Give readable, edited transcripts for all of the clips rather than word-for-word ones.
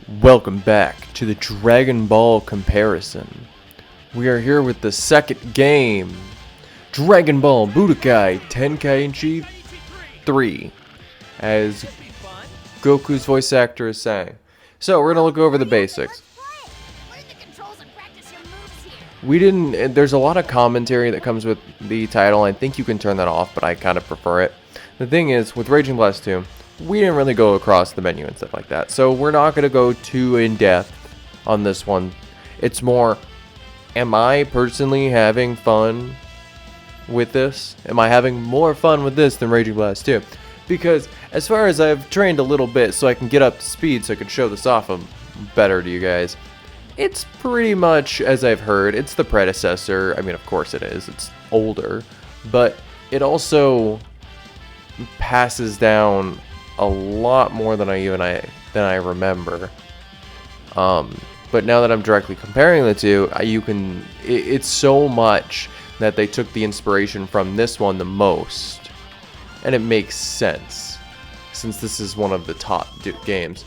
Welcome back to the Dragon Ball comparison. We are here with the second game, Dragon Ball Budokai Tenkaichi 3, as Goku's voice actor is saying. So we're going to look over the basics. There's a lot of commentary that comes with the title. I think you can turn that off, but I kind of prefer it. The thing is, with Raging Blast 2, we didn't really go across the menu and stuff like that. So we're not going to go too in-depth on this one. It's more, am I personally having fun with this? Am I having more fun with this than Raging Blast 2? Because as far as I've trained a little bit so I can get up to speed so I can show this off better to you guys, it's pretty much, as I've heard, it's the predecessor. I mean, of course it is. It's older. But it also passes down a lot more than I remember. But now that I'm directly comparing the two, it's so much that they took the inspiration from this one the most, and it makes sense since this is one of the top games.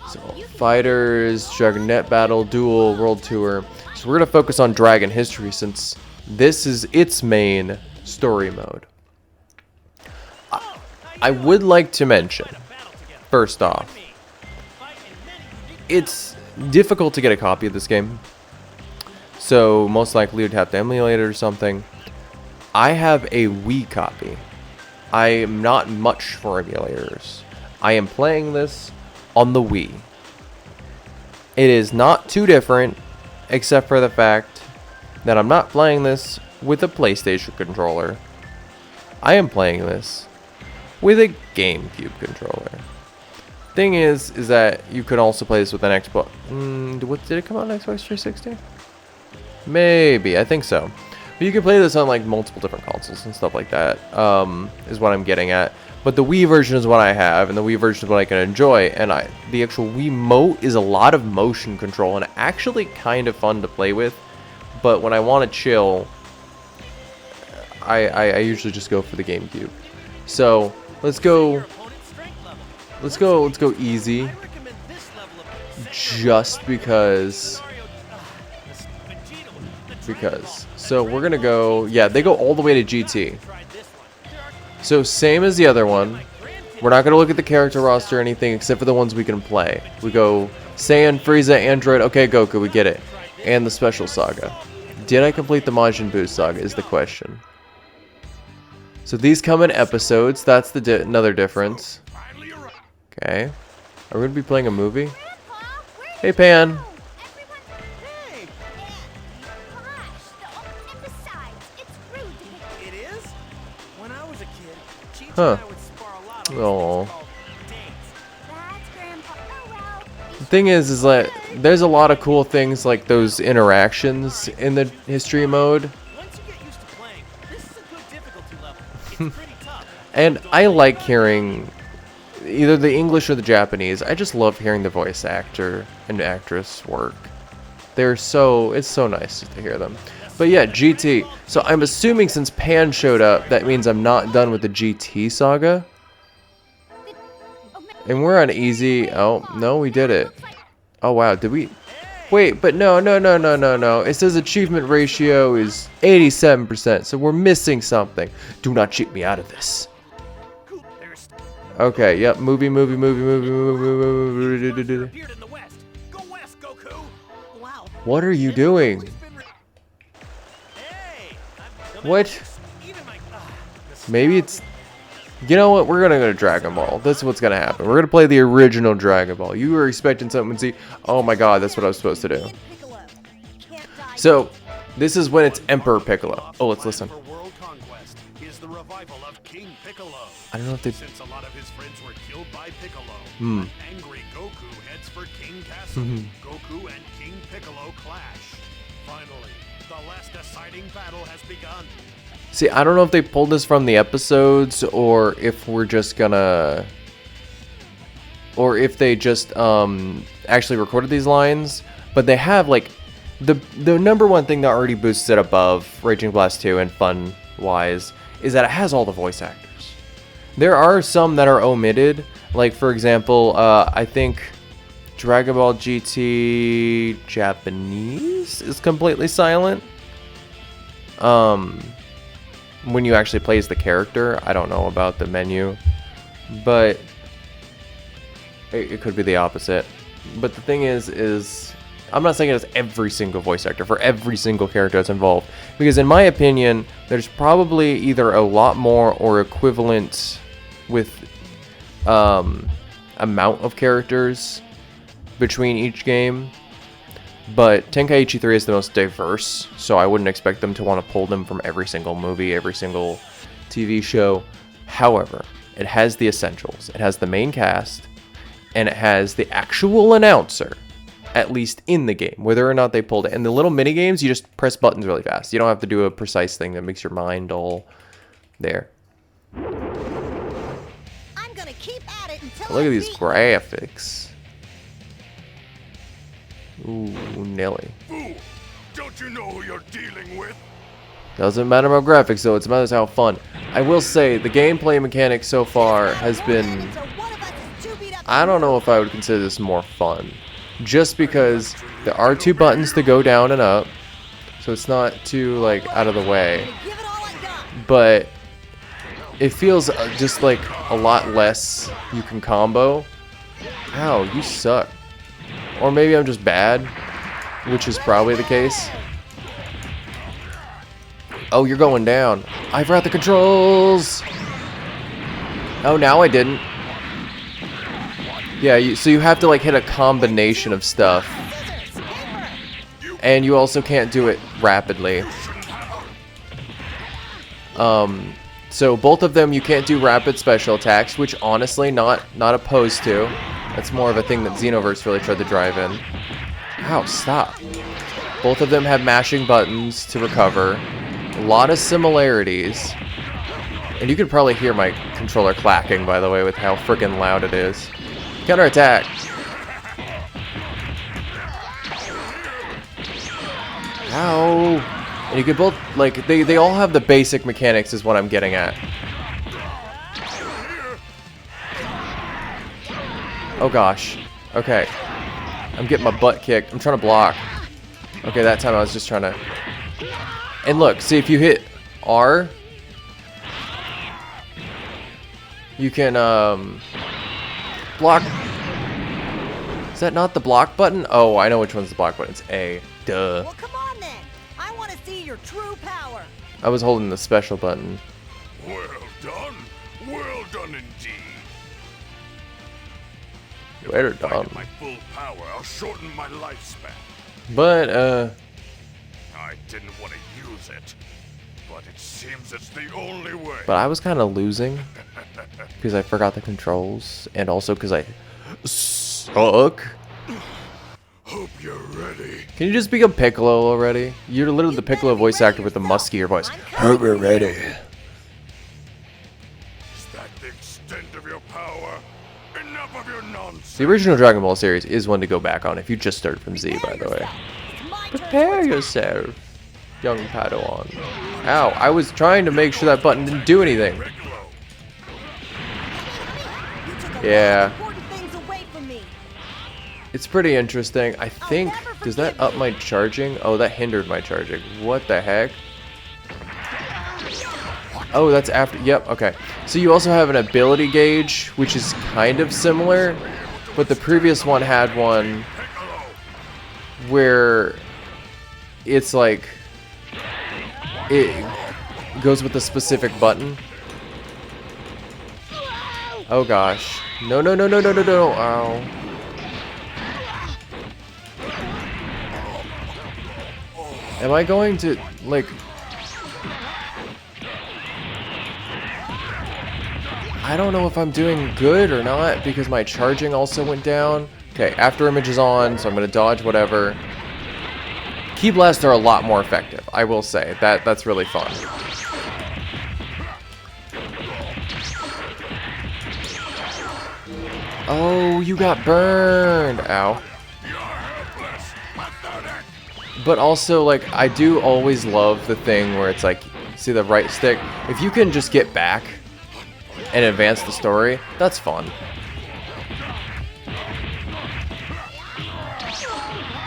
So Fighters, Dragon Net Battle, Duel, World Tour. So we're gonna focus on Dragon History since this is its main story mode. I would like to mention, first off, it's difficult to get a copy of this game, so most likely you'd have to emulate it or something. I have a Wii copy. I am not much for emulators. I am playing this on the Wii. It is not too different, except for the fact that I'm not playing this with a PlayStation controller. I am playing this with a GameCube controller. Thing is that you could also play this with an Xbox. What did it come out on Xbox 360? Maybe, I think so. But you can play this on like multiple different consoles and stuff like that. Is what I'm getting at. But the Wii version is what I have, and the Wii version is what I can enjoy. And the actual Wiimote is a lot of motion control and actually kind of fun to play with. But when I want to chill, I usually just go for the GameCube. So let's go easy, just because. So we're gonna go, yeah, they go all the way to GT. So same as the other one. We're not gonna look at the character roster or anything except for the ones we can play. We go Saiyan, Frieza, Android, okay, Goku, we get it. And the Special Saga. Did I complete the Majin Buu Saga is the question. So these come in episodes. That's the another difference. Okay. Are we going to be playing a movie? Hey, Pan. Huh. Oh. The thing is that there's a lot of cool things like those interactions in the history mode. And I like hearing either the English or the Japanese. I just love hearing the voice actor and actress work. It's so nice to hear them. But yeah, GT. So I'm assuming since Pan showed up, that means I'm not done with the GT saga. And we're on easy. Oh, no, we did it. Oh, wow. Did we? Wait, but no. It says achievement ratio is 87%, so we're missing something. Do not cheat me out of this. Okay, yep, movie. What are you doing? What? Maybe it's... You know what? We're gonna go to Dragon Ball. That's what's gonna happen. We're gonna play the original Dragon Ball. You were expecting something to see... Oh my god, that's what I was supposed to do. So, this is when it's Emperor Piccolo. Oh, let's listen. I don't know if they... Since a lot of his friends were killed by Piccolo, angry Goku heads for King Castle. Goku and King Piccolo clash. Finally, the last deciding battle has begun. See, I don't know if they pulled this from the episodes or if we're just gonna... Or if they just actually recorded these lines. But they have, like... The number one thing that already boosts it above Raging Blast 2 and fun-wise is that it has all the voice actors. There are some that are omitted, like for example, I think Dragon Ball GT Japanese is completely silent. When you actually play as the character, I don't know about the menu, but it could be the opposite. But the thing is I'm not saying it has every single voice actor for every single character that's involved, because in my opinion, there's probably either a lot more or equivalent with amount of characters between each game. But Tenkaichi 3 is the most diverse, so I wouldn't expect them to want to pull them from every single movie, every single TV show. However, it has the essentials. It has the main cast, and it has the actual announcer, at least in the game, whether or not they pulled it. In the little mini games, you just press buttons really fast. You don't have to do a precise thing that makes your mind all there. I'm gonna keep at it until Look I at these beat graphics. Ooh, Nelly. Fool! Don't you know who you're dealing with? Doesn't matter about graphics though, it matters how fun. I will say, the gameplay mechanic so far has been... until one of us is too beat up. I don't know if I would consider this more fun. Just because there are 2 buttons to go down and up, so it's not too, like, out of the way. Give it all I got. But it feels just like a lot less you can combo. Ow, you suck. Or maybe I'm just bad, which is probably the case. Oh, you're going down. I forgot the controls. Oh, now I didn't. Yeah, so you have to like hit a combination of stuff. And you also can't do it rapidly. So both of them you can't do rapid special attacks, which honestly not opposed to. That's more of a thing that Xenoverse really tried to drive in. Ow, stop. Both of them have mashing buttons to recover. A lot of similarities. And you can probably hear my controller clacking, by the way, with how freaking loud it is. Counterattack. Ow. And you can both, like, they all have the basic mechanics is what I'm getting at. Oh gosh. Okay. I'm getting my butt kicked. I'm trying to block. Okay, that time I was just trying to... And look, see if you hit R, you can block. Is that not the block button? Oh, I know which one's the block button. It's A. Duh. Well, come on then. I want to see your true power. I was holding the special button. Well done. Well done indeed. Well If I done. fight at my full power, I'll shorten my lifespan. But, I didn't want to use it, but it seems it's the only way. but I was kind of losing because I forgot the controls, and also because I suck. Hope you're ready. Can you just become Piccolo already? You're literally the Piccolo voice actor with the muskier voice. Hope you're ready. Is that the extent of your power? Enough of your nonsense. The original Dragon Ball series is one to go back on if you just started from Z, by the way. It's my turn Prepare to yourself, young Padawan. Ow, I was trying to make sure that button didn't do anything. Piccolo. You took a lot of Yeah. important things away from me. It's pretty interesting. I think, does that up my charging? Oh, that hindered my charging. What the heck? Oh, that's after, yep, okay. So you also have an ability gauge, which is kind of similar, but the previous one had one where it's like, it goes with a specific button. Oh gosh. No, no, no, no, no, no, no. Ow. Am I going to, like... I don't know if I'm doing good or not because my charging also went down. Okay, after image is on, so I'm going to dodge whatever. Key blasts are a lot more effective, I will say. That's really fun. Oh, you got burned. Ow. But also, like, I do always love the thing where it's like, see the right stick? If you can just get back and advance the story, that's fun.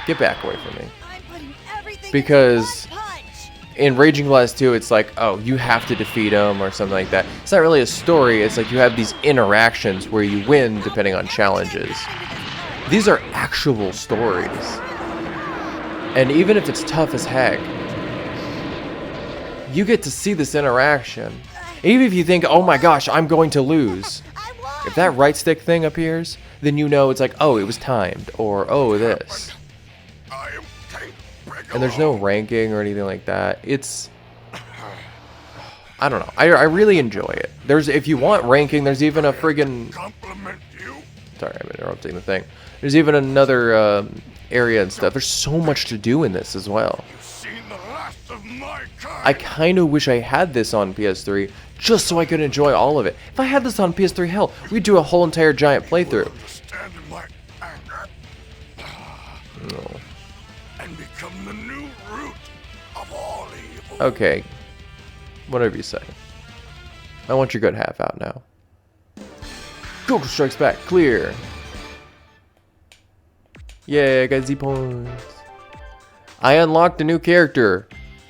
Get back away from me. I'm putting everything Because into one punch. in Raging Blast 2, it's like, oh, you have to defeat him or something like that. It's not really a story. It's like you have these interactions where you win depending on challenges. These are actual stories. And even if it's tough as heck, you get to see this interaction. Even if you think, oh my gosh, I'm going to lose. I won. If that right stick thing appears, then you know it's like, oh, it was timed. Or, oh, this. I am Tank Piccolo. And there's no ranking or anything like that. It's... I don't know. I really enjoy it. There's, if you want ranking, there's even a friggin... Compliment you. Sorry, I'm interrupting the thing. There's even another area and stuff. There's so much to do in this as well. You've seen the last of my kind. I kind of wish I had this on PS3 just so I could enjoy all of it. If I had this on PS3, hell, we'd do a whole entire giant playthrough. Understand my anger No. and become the new root of all evil. Okay. Whatever you say. I want your good half out now. Goku Strikes Back. Clear. Yeah, I got Z points. I unlocked a new character.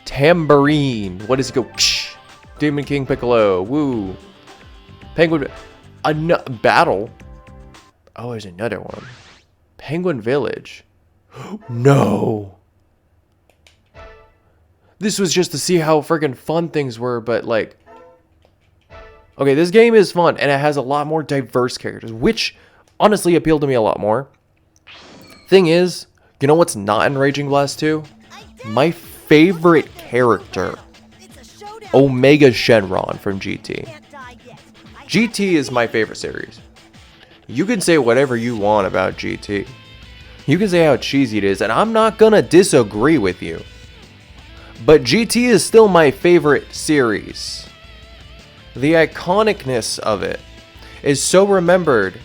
Tambourine. What does he go? Ksh. Demon King Piccolo. Woo. Penguin. Battle. Oh, there's another one. Penguin Village. No. This was just to see how freaking fun things were, but like... Okay, this game is fun, and it has a lot more diverse characters, which honestly appealed to me a lot more. Thing is, you know what's not in Raging Blast 2? My favorite character, It's a showdown. Omega Shenron from GT. Can't die yet. GT is my favorite series. You can say whatever you want about GT. You can say how cheesy it is, and I'm not gonna disagree with you. But GT is still my favorite series. The iconicness of it is so remembered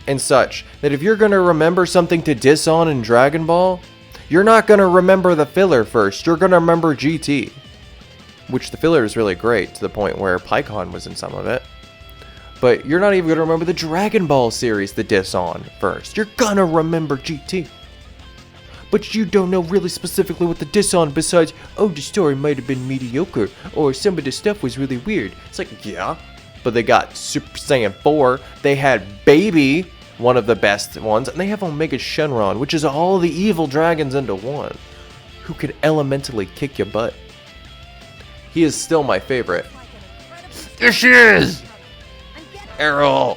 and such that if you're gonna remember something to diss on in Dragon Ball, you're not gonna remember the filler first. You're gonna remember GT. Which the filler is really great to the point where Pikkon was in some of it. But you're not even gonna remember the Dragon Ball series to diss on first. You're gonna remember GT. But you don't know really specifically what to diss on besides, oh, the story might have been mediocre, or some of the stuff was really weird. It's like, yeah, but they got Super Saiyan 4, they had Baby, one of the best ones, and they have Omega Shenron, which is all the evil dragons into one, who can elementally kick your butt. He is still my favorite. There she is! Errol!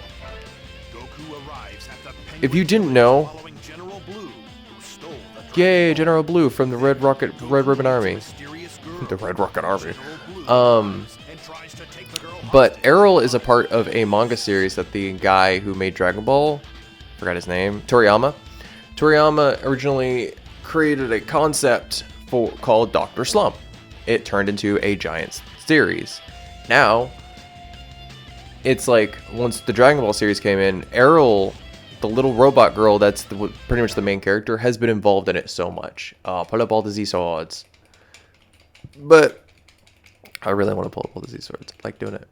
Goku arrives at the If you Penguin didn't Village know, following General Blue, who stole the yay, General Blue from the Red Ribbon Army. mysterious girl. The Red Rocket Army. General Blue and tries to take the girl But Errol is a part of a manga series that the guy who made Dragon Ball, forgot his name, Toriyama originally created a concept called Dr. Slump. It turned into a giant series. Now, it's like once the Dragon Ball series came in, Errol, the little robot girl that's pretty much the main character, has been involved in it so much. Pull up all the Z swords. But I really want to pull up all the Z swords. I like doing it.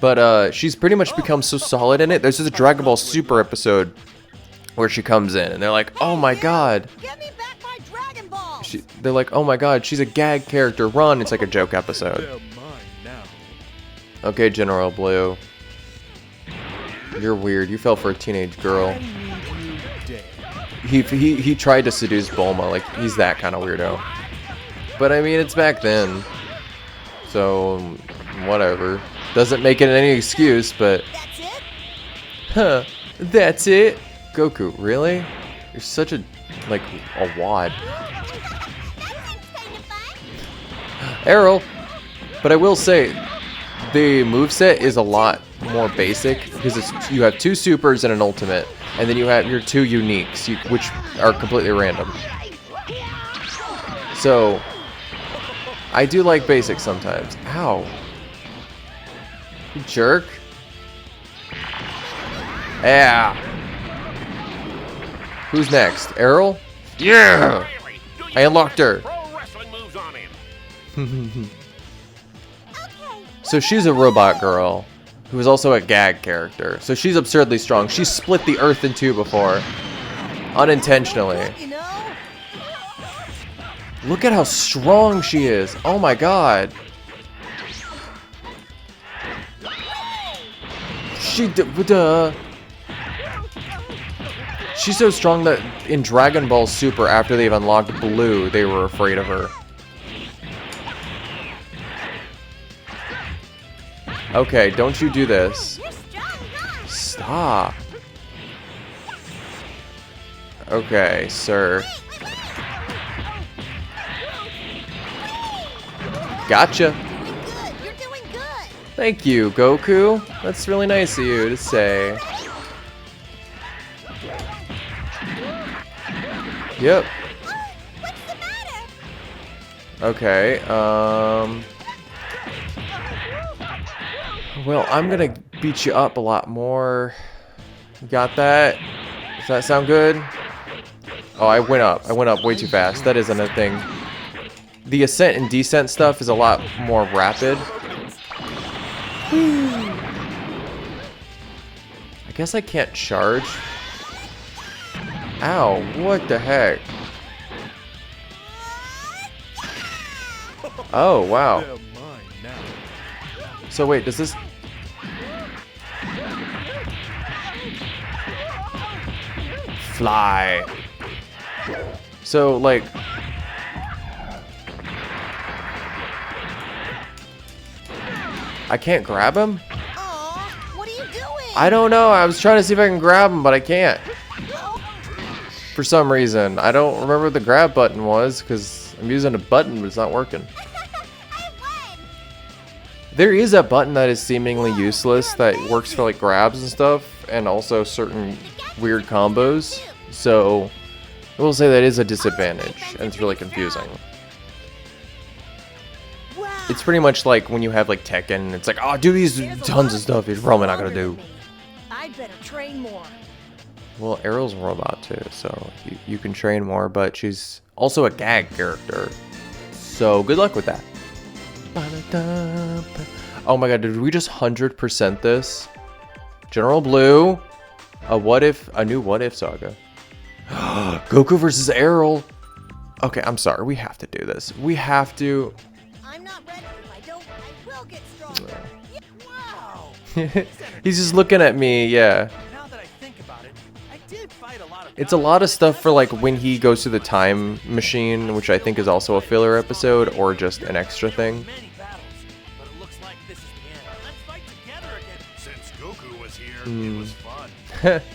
But she's pretty much become so solid in it. There's just a Dragon Ball Super episode where she comes in and they're like, oh my god. Give me back my Dragon Balls. They're like, oh my god, she's a gag character. Run. It's like a joke episode. They're mine now. Okay, General Blue. You're weird. You fell for a teenage girl. I need you dead. He tried to seduce Bulma. Like, he's that kind of weirdo. But I mean, it's back then. So, whatever. Doesn't make it any excuse, but... That's it? Huh. That's it? Goku, really? You're such a... like, a wad. Errol! But I will say, the moveset is a lot more basic, because you have 2 supers and an ultimate, and then you have your 2 uniques, which are completely random. So, I do like basics sometimes. Ow. You jerk. Yeah. Who's next? Errol? Yeah! I unlocked her. Pro wrestling moves on him. So she's a robot girl who is also a gag character. So she's absurdly strong. She's split the earth in 2 before. Unintentionally. You know? Look at how strong she is. Oh my god. She's so strong that in Dragon Ball Super, after they've unlocked Blue, they were afraid of her. Okay, don't you do this. Stop. Okay, sir. Gotcha. Good. You're doing good. Thank you, Goku. That's really nice of you to say. Yep. What's the matter? Okay, well, I'm gonna beat you up a lot more. You got that? Does that sound good? Oh, I went up. I went up way too fast. That isn't a thing. The ascent and descent stuff is a lot more rapid. I guess I can't charge. Ow, what the heck? Oh, wow. So wait, does this... Fly. So, like... I can't grab him? Aw, what are you doing? I don't know. I was trying to see if I can grab him, but I can't. For some reason. I don't remember what the grab button was, because I'm using a button, but it's not working. I won. There is a button that is seemingly useless that works for like grabs and stuff, and also certain weird combos. So, I will say that is a disadvantage, and it's really confusing. Wow. It's pretty much like when you have like Tekken, it's like, oh, do these tons of stuff you're probably not gonna do. I'd better train more. Well, Ariel's a robot too, so you can train more, but she's also a gag character. So good luck with that. Oh my god, did we just 100% this? General Blue, a new what if saga. Goku versus Ariel. Okay, I'm sorry, we have to do this. We have to. I'm not ready. If I don't, I will get stronger. Wow. He's just looking at me, yeah. Now that I think about it, I did fight a lot of It's a lot of stuff for like when he goes to the time machine, which I think is also a filler episode or just an extra thing. many battles, but it looks like this is the end. Let's fight together again. Since Goku was here, it was fun.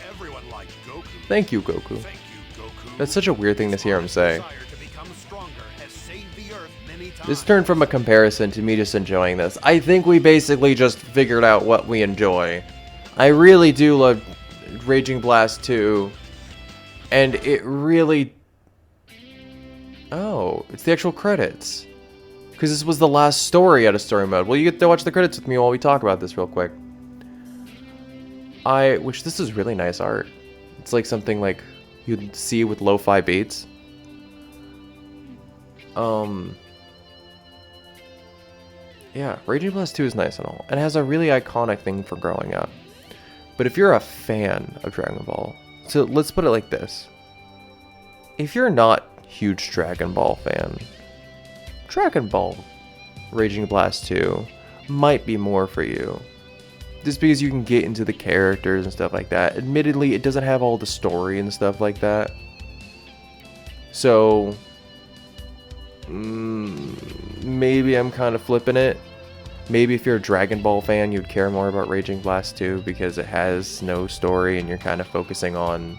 Everyone liked Goku. Thank you, Goku. Thank you, Goku. That's such a weird thing to hear him say. Desire to become stronger has saved the Earth many times. This turned from a comparison to me just enjoying this. I think we basically just figured out what we enjoy. I really do love Raging Blast 2. And it really... Oh, it's the actual credits. Because this was the last story out of story mode. Well, you get to watch the credits with me while we talk about this real quick. Which this is really nice art. It's like something like you'd see with lo-fi beats. Yeah, Raging Blast 2 is nice and all. And it has a really iconic thing for growing up. But if you're a fan of Dragon Ball, so let's put it like this. If you're not a huge Dragon Ball fan, Dragon Ball Raging Blast 2 might be more for you. Just because you can get into the characters and stuff like that. Admittedly, it doesn't have all the story and stuff like that. So, maybe I'm kind of flipping it. Maybe if you're a Dragon Ball fan, you'd care more about Raging Blast 2 because it has no story and you're kind of focusing on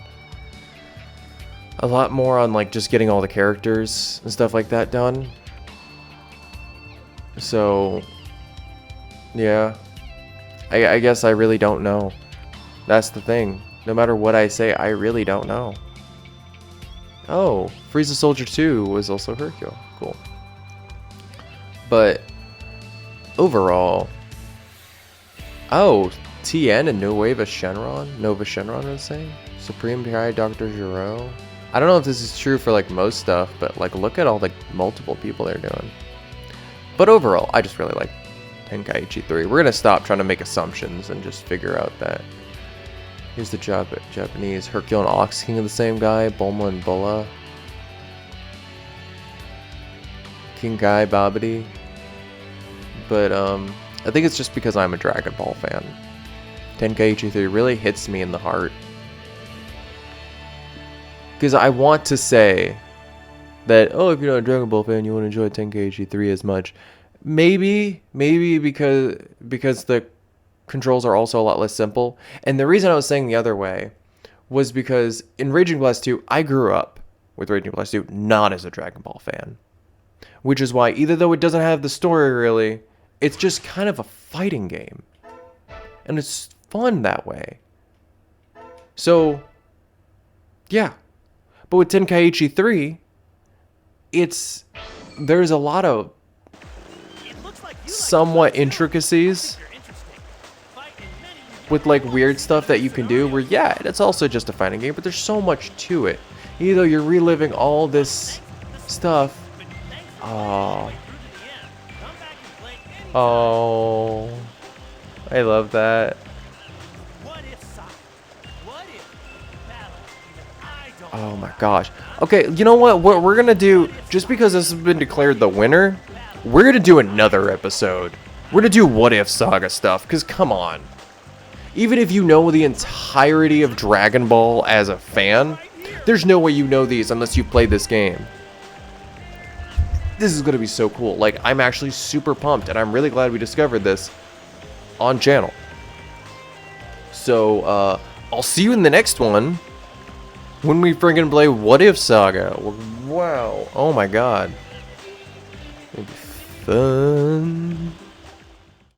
a lot more on like just getting all the characters and stuff like that done. So, yeah. I guess I really don't know. That's the thing. No matter what I say, I really don't know. Oh, Frieza Soldier 2 was also Hercule. Cool. But overall, oh, Tien and Nova Shenron are the same. Supreme Guy, Dr. Gero. I don't know if this is true for like most stuff, but like look at all the multiple people they're doing. But overall, I just really like Tenkaichi 3. We're gonna stop trying to make assumptions and just figure out that Here's the Japanese. Hercule and Ox King of the same guy. Bulma and Bulla. King Kai Babidi. But I think it's just because I'm a Dragon Ball fan. Tenkaichi 3 really hits me in the heart. Because I want to say that, oh, if you're not a Dragon Ball fan, you won't enjoy Tenkaichi 3 as much. Maybe because the controls are also a lot less simple. And the reason I was saying the other way was because in Raging Blast 2, I grew up with Raging Blast 2 not as a Dragon Ball fan. Which is why, even though it doesn't have the story really, it's just kind of a fighting game. And it's fun that way. So, yeah. But with Tenkaichi 3, there's a lot of somewhat intricacies with like weird stuff that you can do where, yeah, it's also just a fighting game, but there's so much to it. Even though you're reliving all this stuff. Oh, I love that. Oh my gosh. Okay, you know what we're gonna do, just because this has been declared the winner, we're gonna do another episode. We're gonna do What If Saga stuff, because come on. Even if you know the entirety of Dragon Ball as a fan, there's no way you know these unless you played this game. This is gonna be so cool. Like, I'm actually super pumped, and I'm really glad we discovered this on channel. So, I'll see you in the next one. When we friggin' play What If Saga. Wow. Oh my god. It'll be fun.